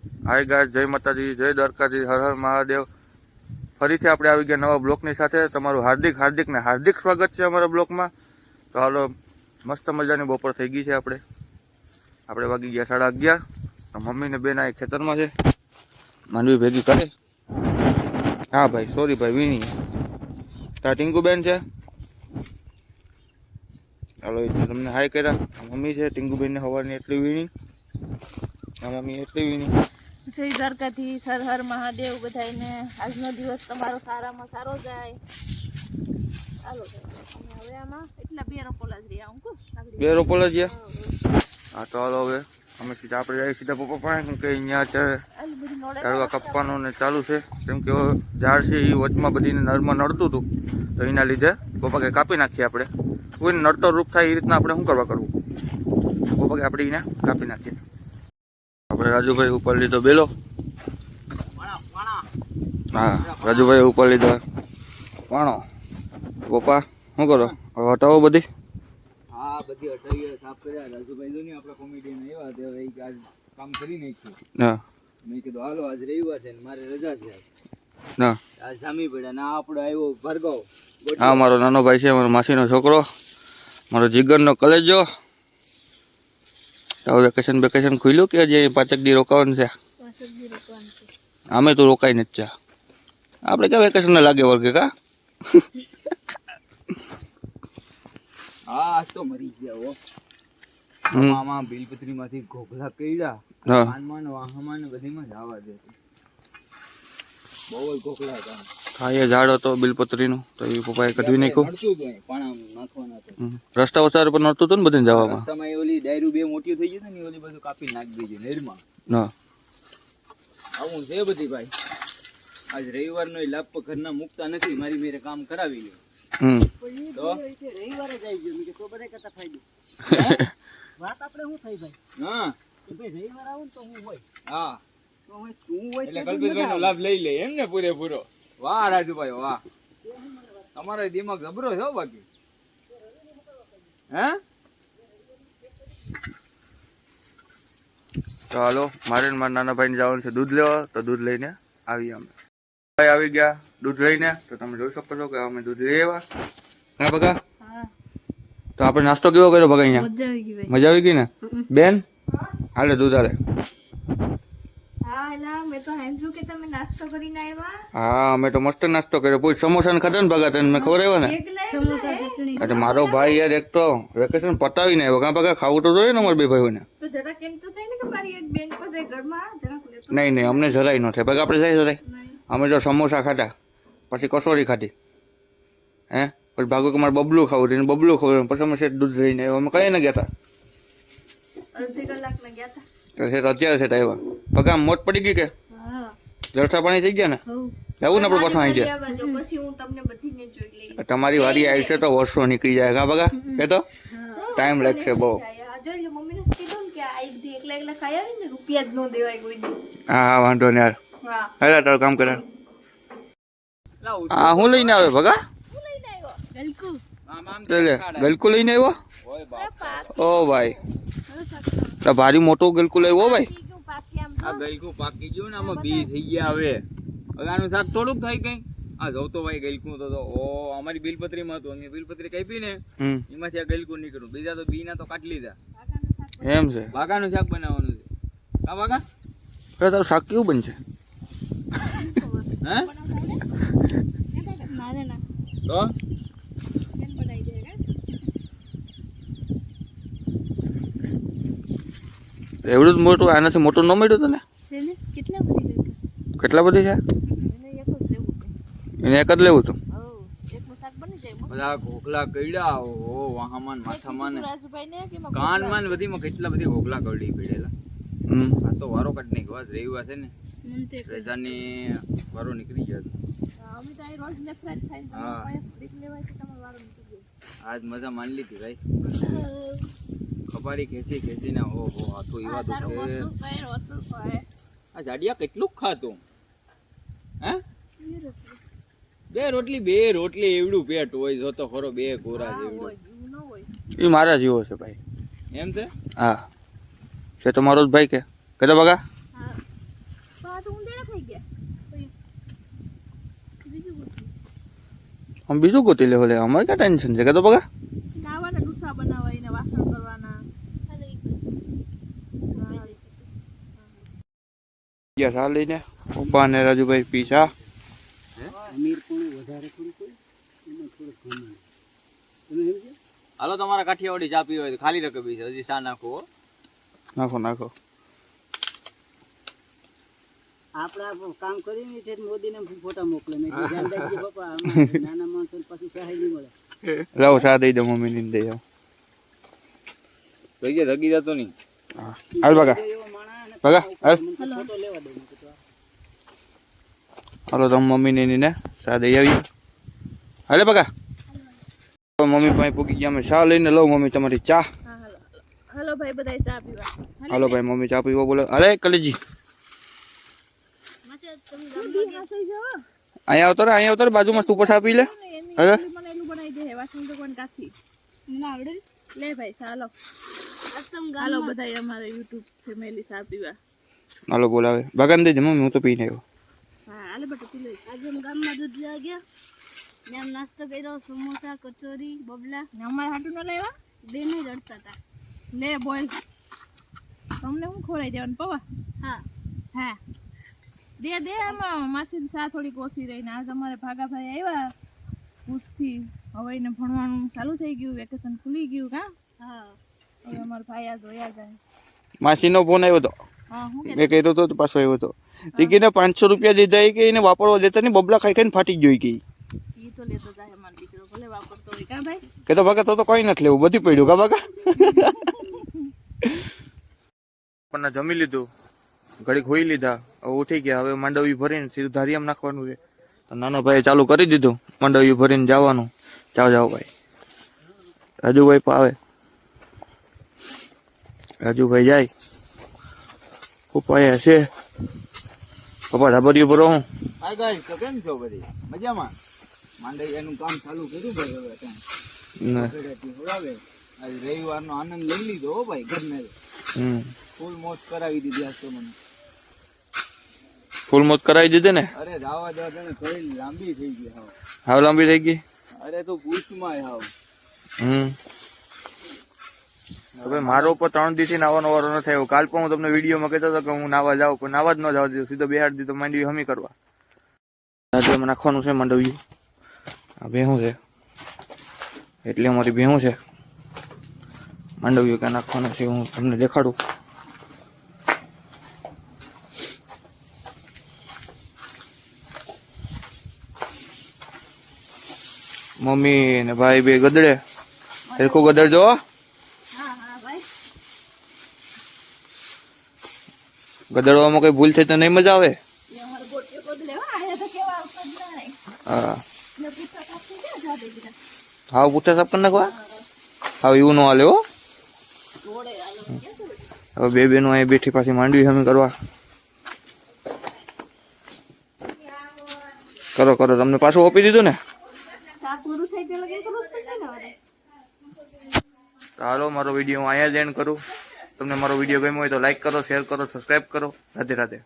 Hi guys, જય માતાજી, જય દ્વારકાજી, હર હર મહાદેવ। ફરીથી આપણે આવી ગયા નવા બ્લોકની સાથે। તમારું હાર્દિક સ્વાગત છે અમારા બ્લોકમાં। તો હાલો, મસ્ત મજાની બપોર થઈ ગઈ છે। આપણે વાગી ગયા 11:30। તો મમ્મી ને બેન આ ખેતરમાં છે, માંડવી ભેગી કરે। હા ભાઈ, સોરી ભાઈ, વીણી તા ટીંકુ બેન છે। હાલો, તમને હાય કર્યા। મમ્મી છે, ટીંકુ બેન ને સવારની એટલી વીણી, આ મમ્મી એટલી વીણી। જય દ્વારકાધીશ, હર હર મહાદેવ બધાને। આજનો દિવસ તમારો સારામાં સારો જાય। ચાલો હવે આમાં એટલા બે રોપોલા જ રહ્યા હું બે રોપોલા જ હા। તો હાલો હવે અમે સીધા આપણે જઈએ સીધા પપ્પા પાસે, કેમ કે અહીંયા ઝાડવા કાપવાનું ને ચાલુ છે। કેમ કે ઝાડ છે એ વચમાં બધીને નળમાં નડતું હતું, તો એના લીધે પપ્પા કે કાપી નાખીએ આપણે। કોઈને નડતો રૂપ થાય એ રીતના આપણે શું કરવું। પપ્પા કે આપણે એને કાપી નાખીએ। આપણે રાજુભાઈ ઉપર લીધો બેલો। હા, રાજુભાઈ ઉપર લીધો પાણો। પપ્પા શું કરો, હવે હટાવો બધી? હા, બધી હટાવીએ, સાફ કર્યા। રાજુભાઈ જો ને આપણા કોમેડિયન આવ્યા તે હવે આજ કામ કરી નાખ્યું। હા, મેં કીધું હાલો આજ રવિવાર છે ને મારે રજા છે ના આજ જામી પડ્યા ને આપણો આવ્યો ભાર્ગવ। હા, મારો નાનો ભાઈ છે, મારો માસીનો છોકરો, મારો જીગરનો કલેજો। હવે વેકેશન ખુલ્યું કે હજી 5 દી રોકાવાનું છે? અમે તો રોકાઈ નથી જા, આપણે ક્યાં વેકેશન લાગે વર્ગે કા? હા, આજ તો મરી ગયા હો। આમાં બિલપત્રીમાંથી ઘોઘલા કર્યા, કાનમાં ને વાહમાં ને બધીમાં જ આવવા દે, બહુ જ ઘોઘલા હતા। હા, એ ઝાડ હતો બિલપત્રીનું, તો એ પપ્પાએ કઢવી નાખ્યું। રસ્તા ઓછા પર નડતું હતું ને બધે જવામાં। રસ્તામાં ઓલી ડાયરું બે મોટી થઈ ગઈ છે ને, ઓલી બધું કાપી નાખી દેજે નેરમાં। હા, આવું છે બધી ભાઈ। આજ રવિવારનો લાભ ઘરના મુકતા નથી, મારી મેરે કામ કરાવી લે। તો રવિવારે જ આવી ગયો, તો બધા કરતા ફાયદો વાત આપણે શું થઈ ભાઈ? હા, ભાઈ રવિવાર આવું ને તો હું હોય। હા, તો હું તું હોય એટલે કલ્પેશભાઈ નો લાભ લઈ લે એમ ને પૂરેપૂરો। વાહ રાજુભાઈ વાહ, તમારો દિમાગ જબરો છે બાકી। હે તો હાલો, મારે મારા નાના ભાઈને જવાનું છે દૂધ લેવા, તો દૂધ લઈને આવીએ અમે। ભાઈ આવી ગયા દૂધ લઈને, તો તમે જોઈ શકો છો કે અમે દૂધ લઈ આવ્યા। હા બગા, તો આપણે નાસ્તો કેવો કર્યો બગા? અહીંયા મજા આવી ગઈ ને બેન? હાલે દૂધ હાલે। હા, અમે તો મસ્ત નાસ્તો કર્યો। પૂછ સમોસા ને ખાધા ને બગા? તને મેં ખવડાવ્યો ને? અરે મારો ભાઈ યાર, એક તો વેકેશન પતાવીને આવ્યો, કાં બગા? ખાવું તો જોઈએ ને અમારા બે ભાઈઓને। નહીં, અમને જરાય ન થાય બગા, આપણે જાય જરાય। અમે તો સમોસા ખાધા, પછી કસોરી ખાધી, હે પછી ભાગો કે મારે બબલું ખાવું, એને બબલું ખાવું, પછી અમે સેટ દૂધ લઈને આવ્યો। અમે કઈ ને ગયા હતા, અત્યારે સેટ આવ્યા બગા। મોટ પડી ગઈ કે જલસા પાણી થઈ ગયા ને? આવું ને આપણે પાછું આવી જાય, તમારી વારી આવી છે તો વર્ષો નીકળી જાય કા બગા? કે તો ટાઈમ લાગશે બહુ। હા, વાંધો નહીં યાર, હેરા તારું કામ કરે। હા, હું લઈને આવે ભગા? ગલકુ લઈને આવ્યો? ઓ ભાઈ, તો ભારી મોટું ગલકુ લાવ્યો ભાઈ। આ ગલકું પાકી ગયું ને, આમાં બી થઈ ગયા। હવે આનું શાક થોડુંક થાય કઈ। આ જવતો ભાઈ ગલકું તો ઓ અમારી બિલપત્રીમાં હતું, અમે બિલપત્રી કાપી ને એમાંથી આ ગલકું નીકળ્યું, બીજા તો બી ના તો કાઢી લીધા। એમ છે, બાગાનું શાક બનાવવાનું છે। કા બાગા? તારું શાક કેવું બનશે? હે તો એવડું જ મોટું? આનાથી મોટું ન મળ્યું તને? કેટલા બધી છે? એને એક જ લેવું હતું? બધા ઘોઘલા કઈડા, ઓ વાહામાં માથામાં ને કાનમાં ને બધીમાં કેટલા બધી ઘોઘલા કઈડી પડેલા। આ તો વારો કાઢ નહીં ગયો, રવિવાર છે ને, રજાની વારો નીકળી ગયો। હા, આજ મજા માની લીધી ભાઈ। ખપારી ખેંચી ને ઓહો, આ તો એવા તો આ જાડિયા કેટલું ખાતું? હે બે રોટલી એવડું પેટ હોય, જોતો ખરો, બે ગોરા જેવડું। એ મારા જેવો છે ભાઈ। એમ છે? હા, છે તો મારો જ ભાઈ કે કદા બગા? થઈ ગયા બીજું ગોતી આમ બીજું ગોતી લેવો લે, અમારે ક્યાં ટેન્શન છે કે તો બગા નાવાના ડુસા બનાવવા એને વાસણ કરવાના ગયા સા લઈને પપ્પા ને રાજુભાઈ પીછા અમીર પણ વધારે થોડું કોઈ એમાં થોડું ઘણું તમે સમજ્યા? હાલો તમારા કાઠિયાવાડી ચા પીવી હોય તો ખાલી રકબી છે, હજી ચા નાખો હો. નાખો નાખો આપણે કામ કરીને છે મોદીને ફોટા મોકલે મેં કીધું ધ્યાન રાખજો બાપા, આમાં નાના માણસો પાછું સહાય નહીં મળે. લાવો સા દઈ દો મમ્મી ને દઈ આવો થઈ ગયા ધગી જતો નહીં. હાલ બગા બગા હાલ ફોટો લેવા દે. હાલો તમે મમ્મી ને સા દઈ આવી હાલે બગા મમ્મી પાસે પૂકી ગયા અમે ચા લઈને લો મમ્મી તમારી ચા હા હાલો ભાઈ બધાય ચા પીવા હાલો ભાઈ મમ્મી ચા પીવો બોલો અરે કલેજી અહીંયા આવતો રે બાજુમાં તું ચા પી લે અરે મને એલું બનાવી દે વાસણ તો કોણ કાથી ના આવડે લે ભાઈ ચાલો હાલો બધાય અમારે YouTube ફેમિલી ચા પીવા હાલો બોલાવે ભગન દેજે મમ્મી હું તો પીને આવ્યો હા હાલે બટા પી લે આજે हम ગામમાં દૂધ લેવા ગયા ને આમ નાસ્તો કર્યો, સમોસા કચોરી બબલા ને અમારે હાટું ન લેવા બે ને રડતા હતા. લે બોલ તમને હું ખોરાઈ દેવાનું પવા હા હા દે આમાં માસીની સા થોડીક ઓછી રહીને આજ અમારે ભાગાભાઈ આવ્યા પૂછથી હવે એને ભણવાનું ચાલુ થઈ ગયું, વેકેશન ખુલી ગયું કા હા હવે અમારા ભાઈ આ જોયા જાય માસીનો ફોન આવ્યો હતો હા હું કે મેં કર્યો હતો તો પાછો આવ્યો હતો ટીકીને 500 રૂપિયા દીધા કે એને વાપરવા દેતા નહીં બબલા ખાઈ ખાઈને ફાટી ગઈ ગઈ ઈ તો લેતો જાય અમારો દીકરો ભલે વાપરતો હોય કા ભાઈ કે તો ભાગા તો કઈ નથી લેવું બધી પડ્યું કા ભાગા પણ જમી લીધું ઘડીક હોઈ લીધા હવે ઉઠી ગયા હવે માંડવી ભરીને સીધું ધારિયામ નાખવાનું છે તો નાનો ભાઈ ચાલુ કરી દીધું માંડવી ભરીને જવાનું જાઓ ભાઈ રાજુભાઈ પાવે રાજુભાઈ જાય પપ્પા છે પપ્પા ધાબરિયું ભરો હું હાય ગાઈસ, તો કેમ છો બધી મજામાં? માંડવિયાનું કામ ચાલુ કર્યું ભાઈ હવે ત્યાં ઘરેથી હોરાવે. આજ રવિવારનો આનંદ લઈ લીધો હો ભાઈ ઘરને ફૂલ મોજ કરાવી દીધી આજ તો મને. ફૂલ મોત કરાવી દીધી ને અરે રાવા દવા તને થોડી લાંબી થઈ ગઈ હાવ. હાવ લાંબી થઈ ગઈ અરે તો પૂછમાં હાવ. હવે મારો ઉપર 3 દિવસથી નાવાનો વારો ન થયો. કાલ પણ હું તમને વિડીયોમાં કહેતો હતો કે હું નાવા જાઉં પણ નાવા જ ન જવા દીધું, સીધો બેહાડી દીધો માંડવી હમી કરવા. આજે એમાં નાખવાનું છે માંડવ્યું. આ ભેહું છે એટલે અમારી ભેહું છે. માંડવ્યું ક્યાં નાખવાનું છે હું તમને દેખાડું. મમ્મી ને ભાઈ બે ગદડે સરખું ગદર જો ગદડવામાં કઈ ભૂલ થઈ તો નહીં મજા આવે. હા હાવ પૂઠા સાફ કરી નાખવા હાવ એવું ન હાલે હો. હવે બે બેનો અહીં બેઠી પાછી માંડવી હમી કરવા. કરો કરો તમને પાછું આપી દીધું ને. ચાલો મારો વિડીયો હું અહીંયા જ એન્ડ કરું. તમને મારો વિડીયો ગમ્યો હોય તો લાઈક કરો, શેર કરો, સબસ્ક્રાઈબ કરો. રાધે રાધે.